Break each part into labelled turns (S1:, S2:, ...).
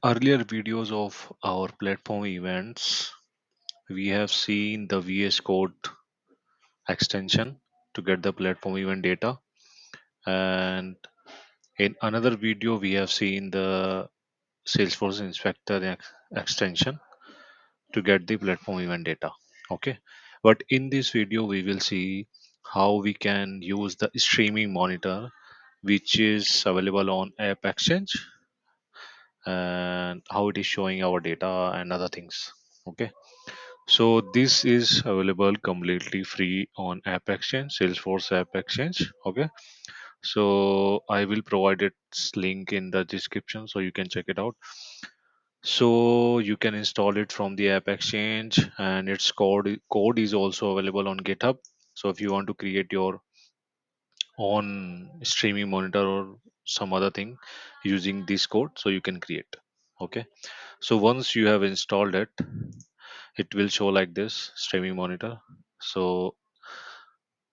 S1: earlier videos of our platform events, we have seen the VS Code extension to get the platform event data. And in another video, we have seen the Salesforce Inspector extension to get the platform event data. Okay. But in this video, we will see how we can use the streaming monitor, which is available on AppExchange, and how it is showing our data and other things. Okay. So this is available completely free on AppExchange, Salesforce AppExchange. Okay. So I will provide its link in the description so you can check it out. So you can install it from the AppExchange, and its code is also available on GitHub. So if you want to create your own streaming monitor or some other thing using this code, so you can create. Okay. So once you have installed it, it will show like this streaming monitor. So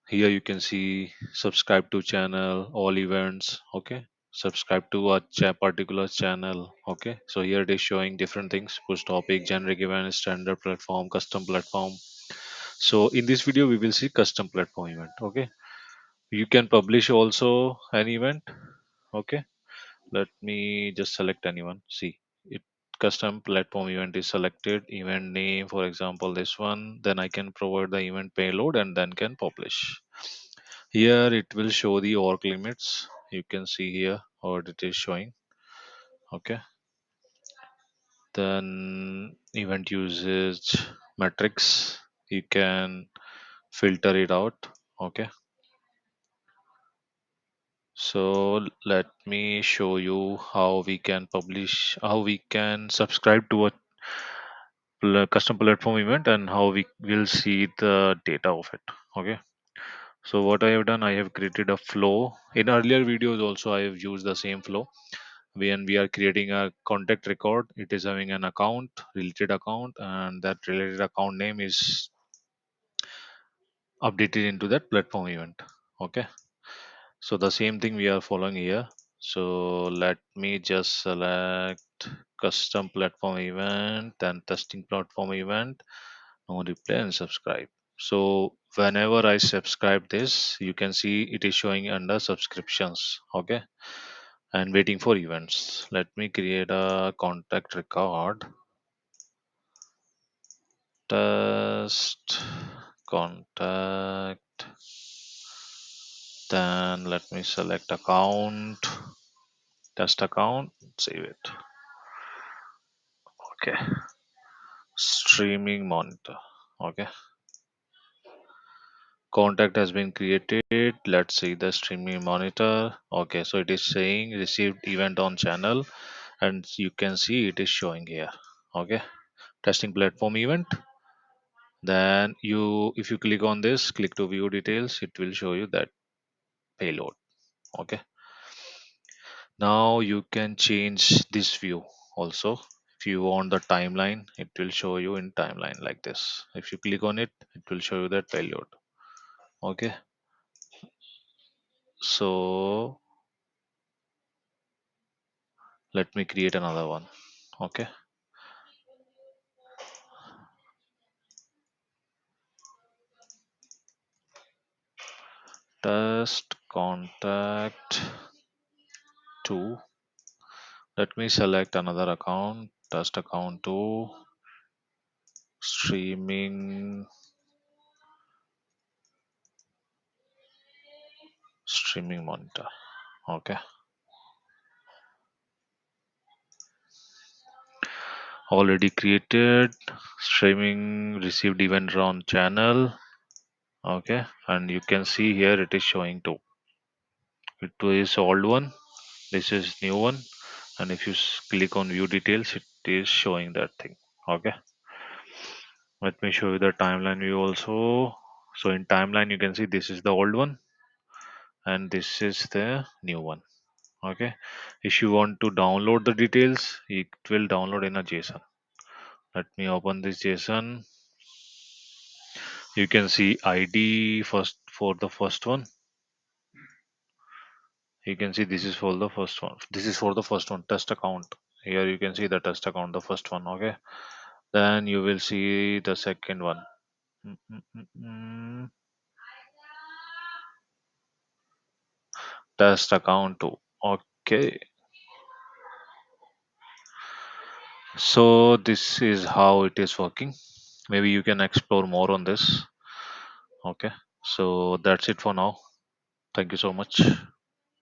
S1: here you can see subscribe to channel, all events. Okay. Subscribe to a particular channel. Okay. So here it is showing different things: push topic, generic event, standard platform, custom platform. So in this video we will see custom platform event. Okay. You can publish also an event. Okay. Let me just select anyone. See, it custom platform event is selected. Event name, for example, this one. Then I can provide the event payload and then can publish. Here it will show the org limits. You can see here what it is showing. Okay. Then event usage metrics. You can filter it out. Okay. So let me show you how we can publish, how we can subscribe to a custom platform event and how we will see the data of it. Okay. So what I have done, I have created a flow. In earlier videos also I have used the same flow. When we are creating a contact record, it is having an account, related account, and that related account name is updated into that platform event. Okay. So the same thing we are following here. So let me just select custom platform event and testing platform event. No replay and subscribe. So whenever I subscribe this, you can see it is showing under subscriptions. Okay. And waiting for events. Let me create a contact record. Test contact. Then let me select account. Test account. Save it. Okay. Streaming monitor. Okay. Contact has been created. Let's see the streaming monitor. Okay, so it is saying received event on channel, and you can see it is showing here. Okay, testing platform event. Then you, if you click on this, click to view details, it will show you that payload. Okay, now you can change this view also. If you want the timeline, it will show you in timeline like this. If you click on it, it will show you that payload. Okay, so let me create another one. Okay, test contact 2. Let me select another account, test account 2, streaming streaming monitor. Okay, already created. Streaming received event on channel. Okay, and you can see here it is showing 2. It is old one, this is new one, and if you click on view details, it is showing that thing. Okay, let me show you the timeline view also. So in timeline you can see this is the old one and this is the new one. Okay, if you want to download the details, it will download in a JSON. Let me open this JSON. You can see ID first for the first one. You can see this is for the first one, this is for the first one, test account. Here you can see the test account, the first one. Okay, then you will see the second one. Mm, mm, mm, mm. Test account too. Okay, so this is how it is working. Maybe you can explore more on this. Okay, so that's it for now. Thank you so much.